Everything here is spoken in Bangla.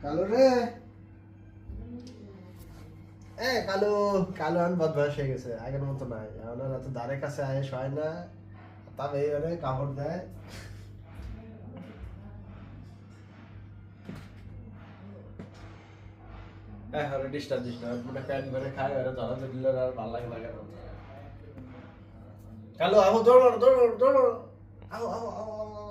কালো রে কালো কালো আমি বদমাস হয়ে গেছে আগের মতো নাই এখন আর এত ধারে কাছে আয় শয় না তবে এইবারে কাপড় দেয় হরে ডিস্টার্ব মানে প্যান্ট ভরে খায় ওরা ধরা দিলে আর ভালো লাগে না কালো আবো দৌড়ো দৌড়ো দৌড়ো আও আও আও